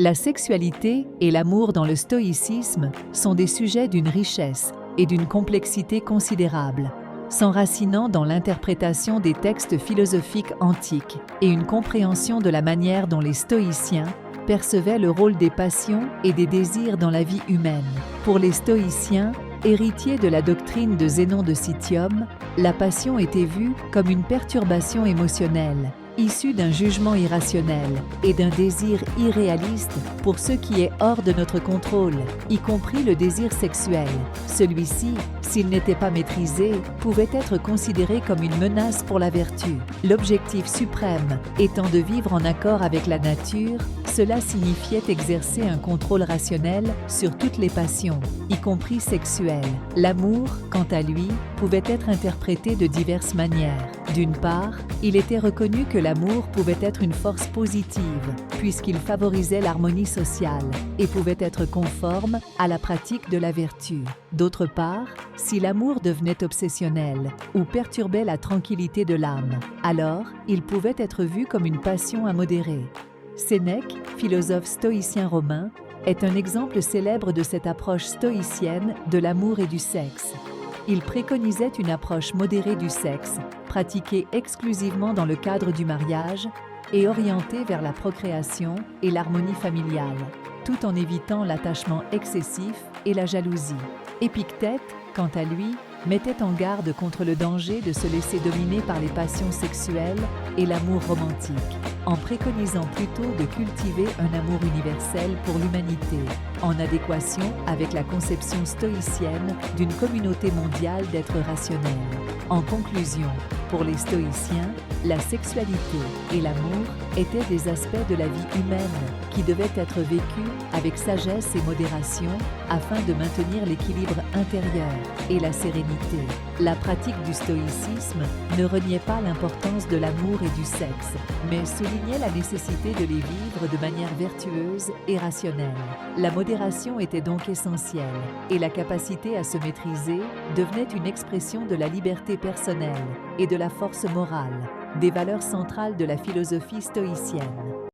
La sexualité et l'amour dans le stoïcisme sont des sujets d'une richesse et d'une complexité considérable, s'enracinant dans l'interprétation des textes philosophiques antiques et une compréhension de la manière dont les stoïciens percevaient le rôle des passions et des désirs dans la vie humaine. Pour les stoïciens, héritiers de la doctrine de Zénon de Citium, la passion était vue comme une perturbation émotionnelle, issue d'un jugement irrationnel et d'un désir irréaliste pour ce qui est hors de notre contrôle, y compris le désir sexuel. Celui-ci, s'il n'était pas maîtrisé, pouvait être considéré comme une menace pour la vertu. L'objectif suprême étant de vivre en accord avec la nature, cela signifiait exercer un contrôle rationnel sur toutes les passions, y compris sexuelles. L'amour, quant à lui, pouvait être interprété de diverses manières. D'une part, il était reconnu que l'amour pouvait être une force positive, puisqu'il favorisait l'harmonie sociale et pouvait être conforme à la pratique de la vertu. D'autre part, si l'amour devenait obsessionnel ou perturbait la tranquillité de l'âme, alors il pouvait être vu comme une passion à modérer. Sénèque, philosophe stoïcien romain, est un exemple célèbre de cette approche stoïcienne de l'amour et du sexe. Il préconisait une approche modérée du sexe, pratiquée exclusivement dans le cadre du mariage et orientée vers la procréation et l'harmonie familiale, tout en évitant l'attachement excessif et la jalousie. Épictète, quant à lui, mettait en garde contre le danger de se laisser dominer par les passions sexuelles et l'amour romantique, en préconisant plutôt de cultiver un amour universel pour l'humanité, en adéquation avec la conception stoïcienne d'une communauté mondiale d'êtres rationnels. En conclusion, pour les stoïciens, la sexualité et l'amour étaient des aspects de la vie humaine qui devaient être vécus avec sagesse et modération afin de maintenir l'équilibre intérieur et la sérénité. La pratique du stoïcisme ne reniait pas l'importance de l'amour et du sexe, mais soulignait la nécessité de les vivre de manière vertueuse et rationnelle. La modération était donc essentielle, et la capacité à se maîtriser devenait une expression de la liberté personnelle et de la force morale, des valeurs centrales de la philosophie stoïcienne.